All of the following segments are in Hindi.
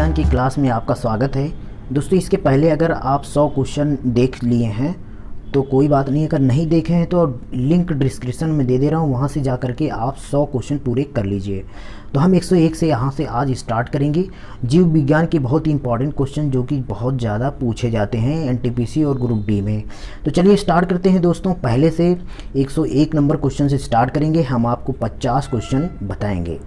विज्ञान की क्लास में आपका स्वागत है। दोस्तों, इसके पहले अगर आप 100 क्वेश्चन देख लिए हैं तो कोई बात नहीं, अगर नहीं देखे हैं तो लिंक डिस्क्रिप्शन में दे रहा हूँ, वहाँ से जा कर के आप 100 क्वेश्चन पूरे कर लीजिए। तो हम 101 से यहाँ से आज स्टार्ट करेंगे। जीव विज्ञान के बहुत ही इंपॉर्टेंट क्वेश्चन जो कि बहुत ज़्यादा पूछे जाते हैं एनटीपीसी और ग्रुप डी में। तो चलिए स्टार्ट करते हैं दोस्तों। पहले से 101 नंबर क्वेश्चन से स्टार्ट करेंगे। हम आपको 50 क्वेश्चन बताएंगे।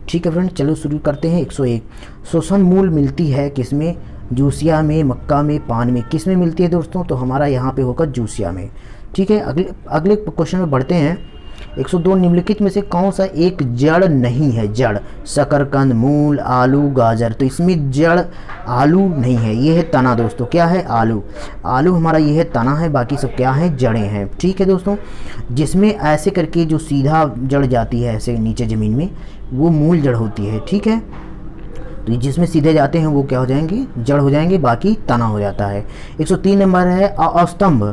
ठीक है फ्रेंड, चलो शुरू करते हैं। 101 श्वसन मूल मिलती है किसमें? जूसिया में, मक्का में, पान में, किस में मिलती है दोस्तों? तो हमारा यहाँ पे होगा जूसिया में। ठीक है, अगले क्वेश्चन में बढ़ते हैं। 102 निम्नलिखित में से कौन सा एक जड़ नहीं है? जड़, शकरकंद, मूल, आलू, गाजर। तो इसमें जड़ आलू नहीं है, ये है तना दोस्तों। क्या है? आलू। आलू हमारा ये है तना है, बाकी सब क्या है? जड़ें हैं। ठीक है दोस्तों, जिसमें ऐसे करके जो सीधा जड़ जाती है ऐसे नीचे ज़मीन में, वो मूल जड़ होती है। ठीक है, तो जिसमें सीधे जाते हैं वो क्या हो जाएंगे? जड़ हो जाएंगे, बाकी तना हो जाता है। 103 नंबर है अस्तंभ।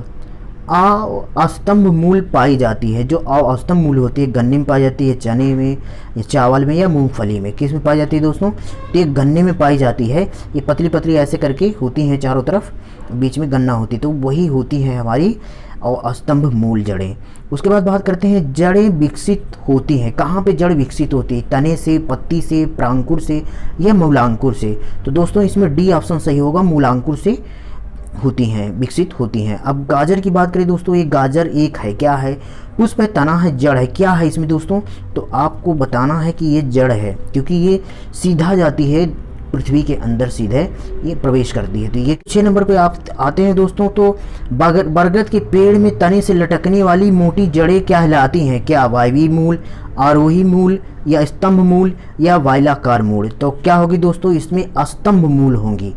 अस्तंभ मूल पाई जाती है। जो अस्तंभ मूल होती है गन्ने में पाई जाती है, चने में या चावल में या मूंगफली में। किस में पाई जाती है दोस्तों? तो ये गन्ने में पाई जाती है। ये पतली पतली ऐसे करके होती हैं चारों तरफ, बीच में गन्ना होती है, तो वही होती है हमारी और स्तंभ मूल जड़ें। उसके बाद बात करते हैं जड़ें विकसित होती हैं। कहाँ पे जड़ विकसित होती है? तने से, पत्ती से, प्रांकुर से या मूलांकुर से। तो दोस्तों इसमें डी ऑप्शन सही होगा, मूलांकुर से होती हैं, विकसित होती हैं। अब गाजर की बात करें दोस्तों, ये गाजर एक है, क्या है? पुष्प है, तना है, जड़ है। क्या है इसमें दोस्तों? तो आपको बताना है कि ये जड़ है, क्योंकि ये सीधा जाती है पृथ्वी के अंदर, सीधे ये प्रवेश करती है। तो ये 6 नंबर पे आप आते हैं दोस्तों। तो बरगद के पेड़ में तने से लटकने वाली मोटी जड़ें क्या कहलाती हैं? क्या? वायवीय मूल, आरोही मूल या स्तंभ मूल या वायलाकार मूल। तो क्या होगी दोस्तों? इसमें स्तंभ मूल होंगी,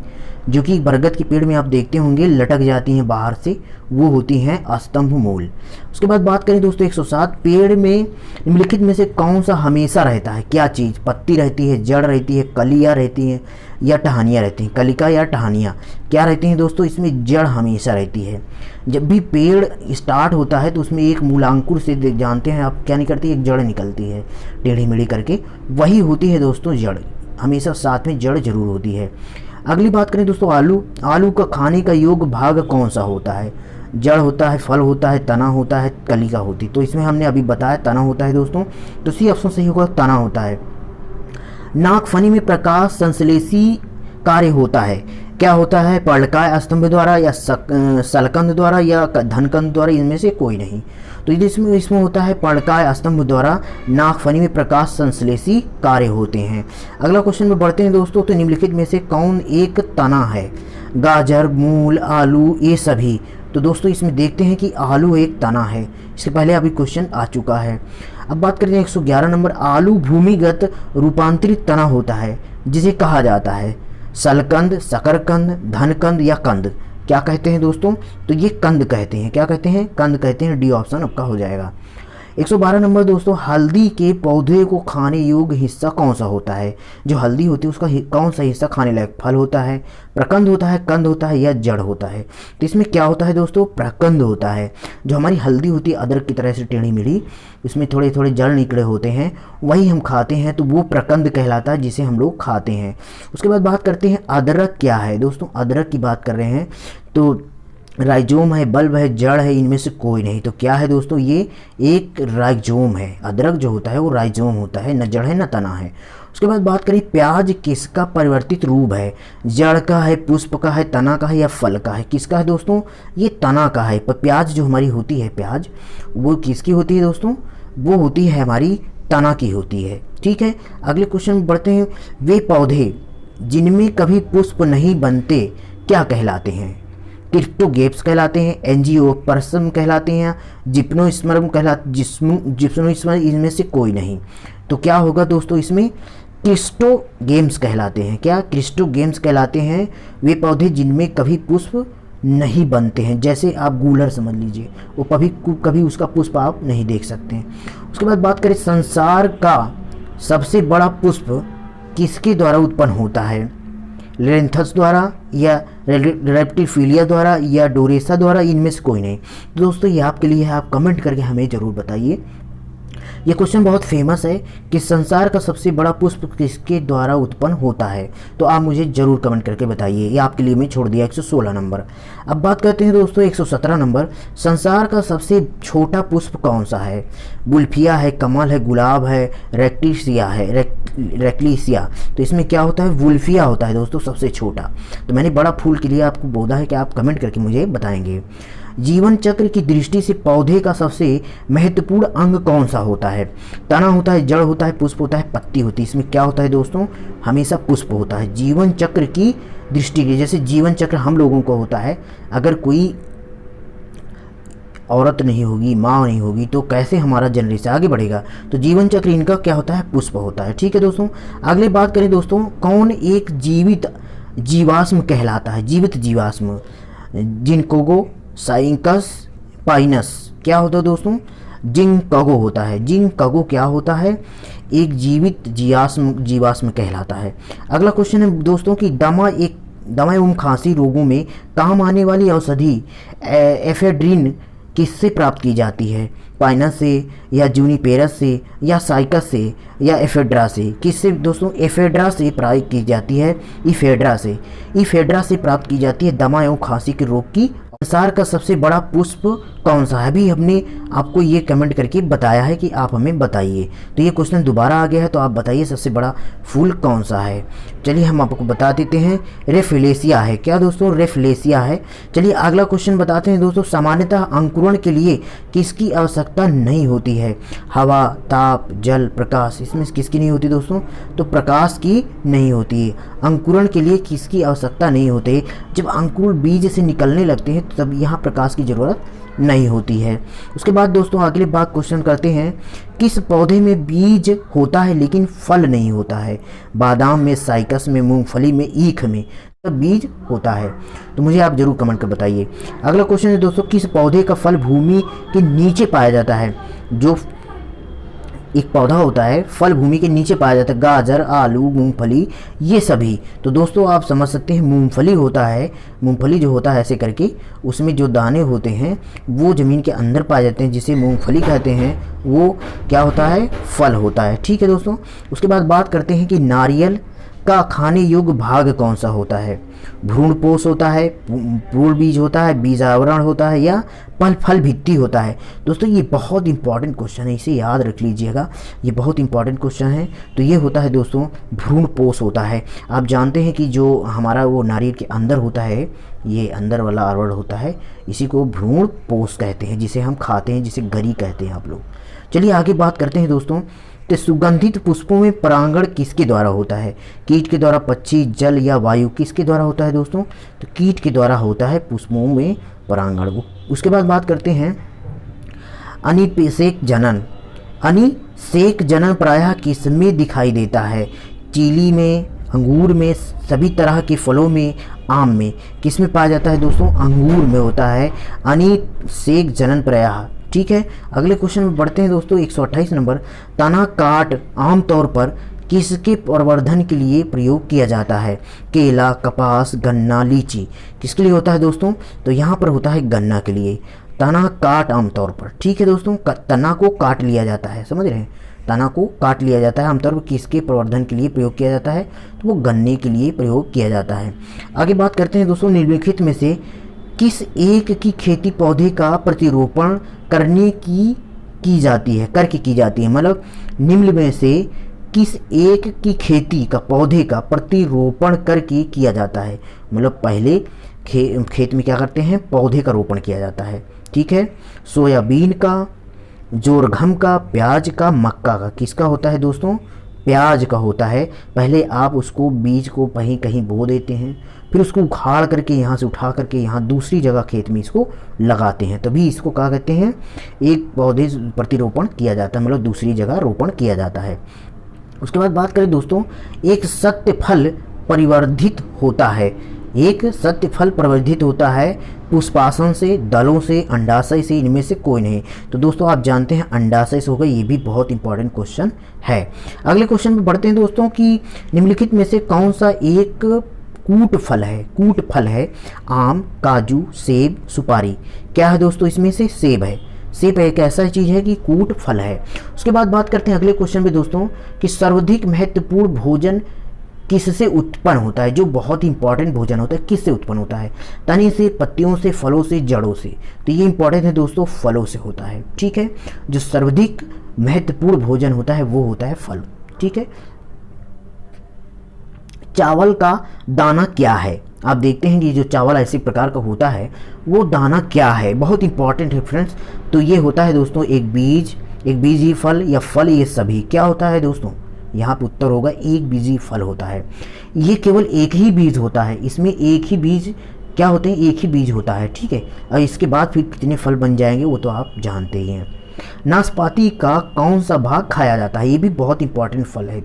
जो कि बरगद के पेड़ में आप देखते होंगे लटक जाती हैं बाहर से, वो होती हैं स्तंभ मूल। उसके बाद बात करें दोस्तों 107 पेड़ में निम्नलिखित में से कौन सा हमेशा रहता है? क्या चीज़? पत्ती रहती है, जड़ रहती है, कलियाँ रहती हैं या टहनियाँ रहती हैं? कलिका या टहनियाँ क्या रहती हैं दोस्तों? इसमें जड़ हमेशा रहती है। जब भी पेड़ स्टार्ट होता है तो उसमें एक मूलांकुर से जानते हैं आप क्या निकलती है? एक जड़ निकलती है टेढ़ी मेढ़ी करके, वही होती है दोस्तों जड़। हमेशा साथ में जड़ जरूर होती है। अगली बात करें दोस्तों आलू। आलू का खाने का योग्य भाग कौन सा होता है? जड़ होता है, फल होता है, तना होता है, कलिका होती। तो इसमें हमने अभी बताया तना होता है दोस्तों, तो सी ऑप्शन सही होगा, तना होता है। नाकफनी में प्रकाश संश्लेषी कार्य होता है। क्या होता है? पर्णकाय स्तंभ द्वारा या सलकंद द्वारा या धनकंद द्वारा, इनमें से कोई नहीं। तो इसमें होता है पर्णकाय स्तंभ द्वारा नाकफनी में प्रकाश संश्लेषी कार्य होते हैं। अगला क्वेश्चन में बढ़ते हैं दोस्तों। तो निम्नलिखित में से कौन एक तना है? गाजर, मूल, आलू, ये सभी। तो दोस्तों इसमें देखते हैं कि आलू एक तना है, इससे पहले अभी क्वेश्चन आ चुका है। अब बात करते हैं 111 नंबर। आलू भूमिगत रूपांतरित तना होता है, जिसे कहा जाता है सलकंद, शकरकंद, धनकंद या कंद। क्या कहते हैं दोस्तों? तो ये कंद कहते हैं। क्या कहते हैं? कंद कहते हैं। डी ऑप्शन आपका हो जाएगा। 112 नंबर दोस्तों। हल्दी के पौधे को खाने योग्य हिस्सा कौन सा होता है? जो हल्दी होती है उसका कौन सा हिस्सा खाने लायक? फल होता है, प्रकंद होता है, कंद होता है या जड़ होता है? तो इसमें क्या होता है दोस्तों? प्रकंद होता है। जो हमारी हल्दी होती है अदरक की तरह से टेढ़ी मेढ़ी, इसमें थोड़े थोड़े जड़ निकले होते हैं, वही हम खाते हैं, तो वो प्रकंद कहलाता है, जिसे हम लोग खाते हैं। उसके बाद बात करते हैं अदरक क्या है दोस्तों। अदरक की बात कर रहे हैं तो राइजोम है, बल्ब है, जड़ है, इनमें से कोई नहीं। तो क्या है दोस्तों? ये एक राइजोम है। अदरक जो होता है वो राइजोम होता है, न जड़ है न तना है। उसके बाद बात करें प्याज किसका परिवर्तित रूप है? जड़ का है, पुष्प का है, तना का है या फल का है? किसका है दोस्तों? ये तना का है। पर प्याज जो हमारी होती है, प्याज वो किसकी होती है दोस्तों? वो होती है हमारी तना की होती है। ठीक है, अगले क्वेश्चन में बढ़ते हैं। वे पौधे जिनमें कभी पुष्प नहीं बनते क्या कहलाते हैं? क्रिप्टोगेप्स कहलाते हैं, एंजियोस्पर्म कहलाते हैं, जिप्नोस्पर्म जिप्नोस्पर्म, इनमें से कोई नहीं। तो क्या होगा दोस्तों? इसमें क्रिस्टोगेम्स कहलाते हैं। क्या? क्रिस्टोगेम्स कहलाते हैं वे पौधे जिनमें कभी पुष्प नहीं बनते हैं। जैसे आप गूलर समझ लीजिए, वो कभी उसका पुष्प आप नहीं देख सकते हैं। उसके बाद बात करें संसार का सबसे बड़ा पुष्प किसके द्वारा उत्पन्न होता है? लेंथस द्वारा या रेप्टिफिलिया द्वारा या डोरेसा द्वारा, इनमें से कोई नहीं। तो दोस्तों ये आपके लिए है, आप कमेंट करके हमें ज़रूर बताइए। ये क्वेश्चन बहुत फेमस है कि संसार का सबसे बड़ा पुष्प किसके द्वारा उत्पन्न होता है, तो आप मुझे ज़रूर कमेंट करके बताइए। ये आपके लिए मैं छोड़ दिया 116 नंबर। अब बात करते हैं दोस्तों 117 नंबर, संसार का सबसे छोटा पुष्प कौन सा है? बुल्फिया है, कमल है, गुलाब है, रेक्टिसिया है, रेक्लिसिया। तो इसमें क्या होता है? वुल्फिया होता है दोस्तों सबसे छोटा। तो मैंने बड़ा फूल के लिए आपको बोला है कि आप कमेंट करके मुझे बताएंगे। जीवन चक्र की दृष्टि से पौधे का सबसे महत्वपूर्ण अंग कौन सा होता है? तना होता है, जड़ होता है, पुष्प होता है, पत्ती होती है? इसमें क्या होता है दोस्तों? हमेशा पुष्प होता है। जीवन चक्र की दृष्टि के, जैसे जीवन चक्र हम लोगों को होता है, अगर कोई औरत नहीं होगी, माँ नहीं होगी, तो कैसे हमारा जनरेशन आगे बढ़ेगा? तो जीवन चक्र इनका क्या होता है? पुष्प होता है। ठीक है दोस्तों, अगले बात करें दोस्तों, कौन एक जीवित जीवाश्म कहलाता है? जीवित जीवाश्म, जिनकोगो, साइंकस, पाइनस। क्या होता है दोस्तों? जिंकगो होता है। जिंकगो क्या होता है? एक जीवित जीवाश्म कहलाता है। अगला क्वेश्चन है दोस्तों कि दमा एवं खांसी रोगों में काम आने वाली औषधि एफेड्रिन किससे प्राप्त की जाती है? पाइनस से, या जूनिपेरस से, या साइकस से, या एफेड्रा से? किससे दोस्तों? एफेड्रा से प्राप्त की जाती है। इफेड्रा से प्राप्त की जाती है दमा एवं खांसी के रोग की। संसार का सबसे बड़ा पुष्प कौन सा है? अभी हमने आपको ये कमेंट करके बताया है कि आप हमें बताइए। तो ये क्वेश्चन दोबारा आ गया है, तो आप बताइए सबसे बड़ा फूल कौन सा है? चलिए हम आपको बता देते हैं, रेफलेसिया है। क्या दोस्तों? रेफलेसिया है। चलिए अगला क्वेश्चन बताते हैं दोस्तों, सामान्यतः अंकुरण के लिए किसकी आवश्यकता नहीं होती है? हवा, ताप, जल, प्रकाश। इसमें किसकी नहीं होती दोस्तों? तो प्रकाश की नहीं होती है। अंकुरण के लिए किसकी आवश्यकता नहीं होती? जब अंकुर बीज से निकलने लगते हैं तब यहाँ प्रकाश की ज़रूरत नहीं होती है। उसके बाद दोस्तों अगले बात क्वेश्चन करते हैं, किस पौधे में बीज होता है लेकिन फल नहीं होता है? बादाम में, साइकस में, मूंगफली में, ईख में तब बीज होता है? तो मुझे आप जरूर कमेंट कर बताइए। अगला क्वेश्चन है दोस्तों, किस पौधे का फल भूमि के नीचे पाया जाता है? जो एक पौधा होता है, फल भूमि के नीचे पाया जाता है, गाजर, आलू, मूंगफली, ये सभी। तो दोस्तों आप समझ सकते हैं मूंगफली होता है, मूंगफली जो होता है ऐसे करके, उसमें जो दाने होते हैं वो ज़मीन के अंदर पाए जाते हैं, जिसे मूंगफली कहते हैं। वो क्या होता है? फल होता है। ठीक है दोस्तों, उसके बाद बात करते हैं कि नारियल का खाने योग्य भाग कौन सा होता है? भ्रूणपोष होता है, पूर्ण बीज होता है, बीज आवरण होता है, या फल भित्ति होता है? दोस्तों ये बहुत इंपॉर्टेंट क्वेश्चन है, इसे याद रख लीजिएगा, ये बहुत इंपॉर्टेंट क्वेश्चन है। तो ये होता है दोस्तों भ्रूणपोष होता है। आप जानते हैं कि जो हमारा वो नारियल के अंदर होता है, ये अंदर वाला आवरण होता है, इसी को भ्रूणपोष कहते हैं, जिसे हम खाते हैं, जिसे गरी कहते हैं आप लोग। चलिए आगे बात करते हैं दोस्तों, तो सुगंधित पुष्पों में परागण किसके द्वारा होता है? कीट के द्वारा, पक्षी, जल, या वायु? किसके द्वारा होता है दोस्तों? तो कीट के द्वारा होता है पुष्पों में परागण। उसके बाद बात करते हैं अनिषेक जनन। अनिषेक जनन प्रायः किसमें दिखाई देता है? चीली में, अंगूर में, सभी तरह के फलों में, आम में? किस में पाया जाता है दोस्तों? अंगूर में होता है अनिषेक जनन प्रायः। ठीक है, अगले क्वेश्चन में बढ़ते हैं दोस्तों 128 नंबर, तना काट आमतौर पर किसके प्रवर्धन के लिए प्रयोग किया जाता है? केला, कपास, गन्ना, लीची? किसके लिए होता है दोस्तों? तो यहाँ पर होता है गन्ना के लिए। तना काट आमतौर पर, ठीक है दोस्तों, तना को काट लिया जाता है, समझ रहे हैं? तना को काट लिया जाता है, आमतौर पर किसके प्रवर्धन के लिए प्रयोग किया जाता है? तो वो गन्ने के लिए प्रयोग किया जाता है। आगे बात करते हैं दोस्तों, निम्नलिखित में से किस एक की खेती पौधे का प्रतिरोपण करके की जाती है? मतलब निम्न में से किस एक की खेती का पौधे का प्रतिरोपण करके किया जाता है? मतलब पहले खेत में क्या करते हैं? पौधे का रोपण किया जाता है। ठीक है, सोयाबीन का, जोरघम का, प्याज का, मक्का का? किसका होता है दोस्तों? प्याज का होता है। पहले आप उसको बीज को कहीं कहीं बो देते हैं, फिर उसको उखाड़ करके यहाँ से उठा करके यहाँ दूसरी जगह खेत में इसको लगाते हैं, तभी इसको क्या कहते हैं? एक पौधे प्रतिरोपण किया जाता है, मतलब दूसरी जगह रोपण किया जाता है। उसके बाद बात करें दोस्तों, एक सत्य फल परिवर्धित होता है। एक सत्य फल प्रवर्धित होता है पुष्पासन से, दलों से, अंडाशय से? इनमें से कोई नहीं। तो दोस्तों आप जानते हैं अंडाशय से होगा, ये भी बहुत इंपॉर्टेंट क्वेश्चन है। अगले क्वेश्चन में बढ़ते हैं दोस्तों कि निम्नलिखित में से कौन सा एक कूट फल है? आम, काजू, सेब, सुपारी? क्या है दोस्तों? इसमें से सेब है। सेब एक ऐसा चीज़ है कि कूट फल है। उसके बाद बात करते हैं अगले क्वेश्चन पे दोस्तों कि सर्वाधिक महत्वपूर्ण भोजन किससे उत्पन्न होता है। जो बहुत इंपॉर्टेंट भोजन होता है किससे उत्पन्न होता है, तने से, पत्तियों से, फलों से, जड़ों से। तो ये इंपॉर्टेंट है दोस्तों, फलों से होता है। ठीक है, जो सर्वाधिक महत्वपूर्ण भोजन होता है वो होता है फल। ठीक है, चावल का दाना क्या है। आप देखते हैं कि जो चावल ऐसे प्रकार का होता है वो दाना क्या है, बहुत इंपॉर्टेंट है फ्रेंड्स। तो ये होता है दोस्तों एक बीजी फल या फल, ये सभी क्या होता है दोस्तों, यहाँ पे उत्तर होगा एक बीजी फल होता है। ये केवल एक ही बीज होता है, इसमें एक ही बीज क्या होते हैं, एक ही बीज होता है। ठीक है, और इसके बाद फिर कितने फल बन जाएंगे वो तो आप जानते ही हैं। नाशपाती का कौन सा भाग खाया जाता है, ये भी बहुत इंपॉर्टेंट फल है,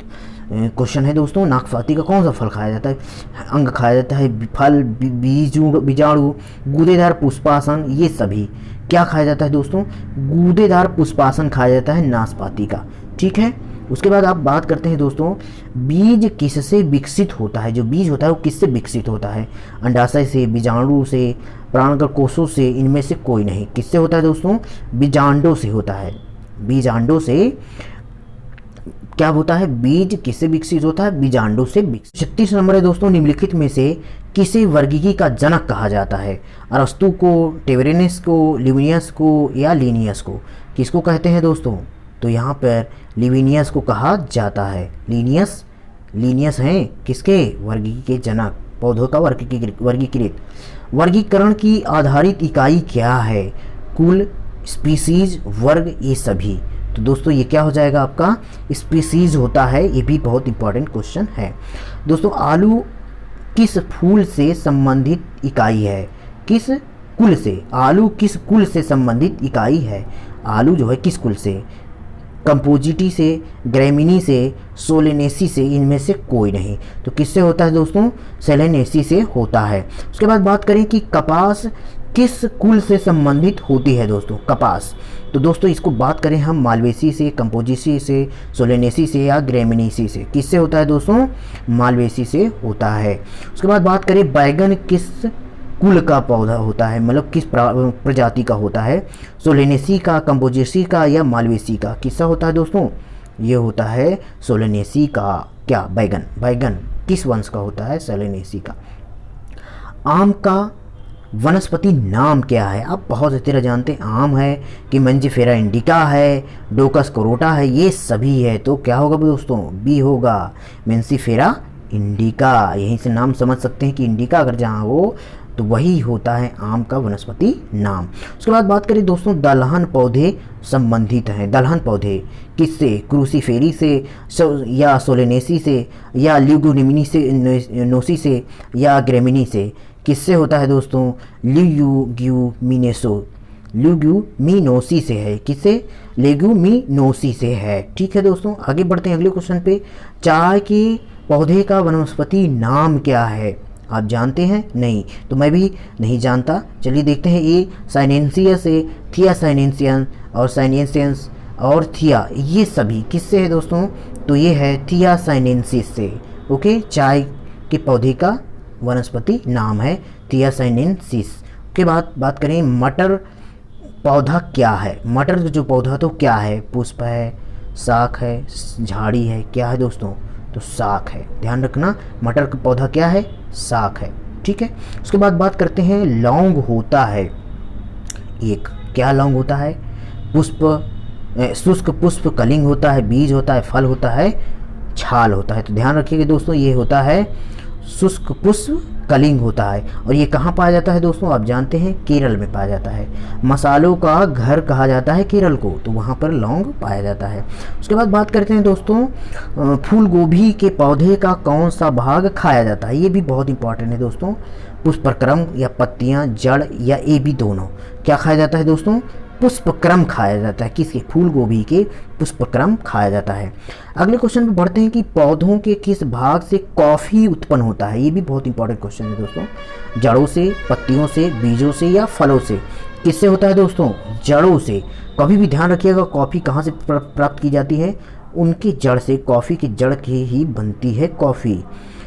क्वेश्चन है दोस्तों। नाशपाती का कौन सा फल खाया जाता है, अंग खाया जाता है, फल, बीजाणु, गूदेदार पुष्पासन, ये सभी क्या खाया जाता है दोस्तों, गूदेदार पुष्पासन खाया जाता है नाशपाती का। ठीक है, उसके बाद आप बात करते हैं दोस्तों बीज किससे विकसित होता है। जो बीज होता है वो किससे विकसित होता है, अंडाशय से, बीजाणु से, प्राणकर कोषों से, इनमें से कोई नहीं। किससे होता है दोस्तों, बीजांडों से होता है। बीजांडों से क्या होता है, बीज किससे विकसित होता है, बीजांडों से विकसित। 36 नंबर है दोस्तों, निम्नलिखित में से किसे वर्गीकी का जनक कहा जाता है। अरस्तु को, टेबरेनस को, लिविनियस को या लीनियस को। किसको कहते हैं दोस्तों, तो यहाँ पर लिविनियस को कहा जाता है। लीनियस हैं किसके, वर्गीकी के जनक, पौधों का वर्गीकृत। वर्गीकरण की आधारित इकाई क्या है, कुल, स्पीसीज, वर्ग, ये सभी। तो दोस्तों ये क्या हो जाएगा आपका, स्पीसीज होता है। ये भी बहुत इंपॉर्टेंट क्वेश्चन है दोस्तों। आलू किस फूल से संबंधित इकाई है, किस कुल से, आलू किस कुल से संबंधित इकाई है। आलू जो है किस कुल से, कंपोजिटी से, ग्रेमिनी से, सोलेनेसी से, इनमें से कोई नहीं। तो किससे होता है दोस्तों, सोलेनेसी से होता है। उसके बाद बात करें कि कपास किस कुल से संबंधित होती है दोस्तों, कपास। तो दोस्तों इसको बात करें हम मालवेसी से, कंपोजिसी से, सोलेनेसी से या ग्रेमिनेसी से। किससे होता है दोस्तों, मालवेसी से होता है। उसके बाद बात करें बैगन किस कुल का पौधा होता है, मतलब किस प्रजाति का होता है, सोलेनेसी का, कंपोजिसी का या मालवेसी का। किसका होता है दोस्तों, ये होता है सोलेनेसी का। क्या, बैगन किस वंश का होता है, सोलेनेसी का। आम का वनस्पति नाम क्या है। आप बहुत अच्छी तरह जानते हैं, आम है कि मंजीफेरा इंडिका है, डोकस कोरोटा है, ये सभी है। तो क्या होगा दोस्तों, बी होगा, मंजीफेरा इंडिका। यहीं से नाम समझ सकते हैं कि इंडिका अगर जहाँ हो तो वही होता है आम का वनस्पति नाम। उसके बाद बात करें दोस्तों, दलहन पौधे संबंधित हैं। दलहन पौधे किससे, क्रूसीफेरी से या सोलेनेसी से या ल्यूग्यूमिनी से, नोसी से या ग्रेमिनी से। किससे होता है दोस्तों, ल्यूग्यूमिनोसी से है। किससे, लेग्यूमिनोसी से है। ठीक है दोस्तों, आगे बढ़ते हैं अगले क्वेश्चन पे। चाय के पौधे का वनस्पति नाम क्या है, आप जानते हैं, नहीं तो मैं भी नहीं जानता। चलिए देखते हैं, ए साइनेंसियस है, थिया साइनेंसियन और साइनेंसियंस और थिया, ये सभी किससे है दोस्तों, तो ये है थिया साइनेंसिस से। ओके, चाय के पौधे का वनस्पति नाम है थिया साइनेंसिस। के बाद बात करें मटर पौधा क्या है। मटर जो पौधा तो क्या है, पुष्प है, शाख है, झाड़ी है, क्या है दोस्तों, तो शाख है। ध्यान रखना, मटर का पौधा क्या है, शाख है। ठीक है, उसके बाद बात करते हैं, लौंग होता है एक, क्या लौंग होता है, शुष्क पुष्प कलिंग होता है, बीज होता है, फल होता है, छाल होता है। तो ध्यान रखिएगा दोस्तों, ये होता है शुष्क पुष्प कलिंग होता है। और ये कहाँ पाया जाता है दोस्तों, आप जानते हैं, केरल में पाया जाता है। मसालों का घर कहा जाता है केरल को, तो वहाँ पर लौंग पाया जाता है। उसके बाद बात करते हैं दोस्तों, फूल गोभी के पौधे का कौन सा भाग खाया जाता है। ये भी बहुत इंपॉर्टेंट है दोस्तों, पुष्पक्रम या पत्तियाँ, जड़ या ए बी दोनों। क्या खाया जाता है दोस्तों, पुष्पक्रम खाया जाता है। किसके, फूल गोभी के पुष्पक्रम खाया जाता है। अगले क्वेश्चन पे बढ़ते हैं कि पौधों के किस भाग से कॉफ़ी उत्पन्न होता है। ये भी बहुत इंपॉर्टेंट क्वेश्चन है दोस्तों, जड़ों से, पत्तियों से, बीजों से या फलों से। किससे होता है दोस्तों, जड़ों से। कभी भी ध्यान रखिएगा, कॉफ़ी कहाँ से प्राप्त की जाती है, उनकी जड़ से, कॉफ़ी की जड़ की ही बनती है कॉफ़ी।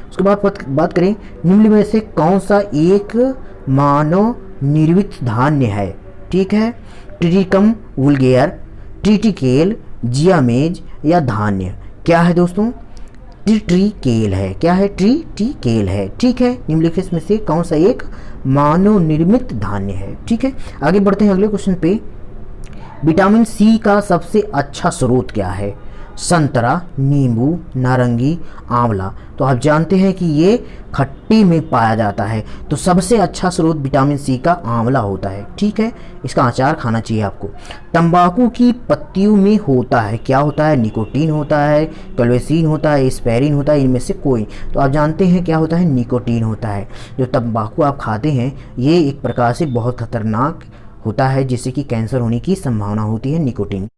उसके बाद बात करें, निम्न में से कौन सा एक मानव निर्मित धान्य है। ठीक है, ट्रिटिकम वुल्गेयर, ट्रिटिकेल, जियामेज या धान्य? क्या है दोस्तों? ट्रिटिकेल है। क्या है? ट्रिटिकेल है। ठीक है, निम्नलिखित में से कौन सा एक मानव निर्मित धान्य है? ठीक है, आगे बढ़ते हैं अगले क्वेश्चन पे। विटामिन सी का सबसे अच्छा स्रोत क्या है? संतरा, नींबू, नारंगी, आंवला? तो आप जानते हैं कि ये खट्टी में पाया जाता है, तो सबसे अच्छा स्रोत विटामिन सी का आंवला होता है। ठीक है, इसका अचार खाना चाहिए आपको। तंबाकू की पत्तियों में होता है, क्या होता है? निकोटीन होता है, क्लोरोसिन होता है, एस्पेरिन होता है, इनमें से कोई? तो आप जानते हैं क्या होता है? निकोटीन होता है। जो तंबाकू आप खाते हैं ये एक प्रकार से बहुत खतरनाक होता है, जिससे कि कैंसर होने की संभावना होती है। निकोटीन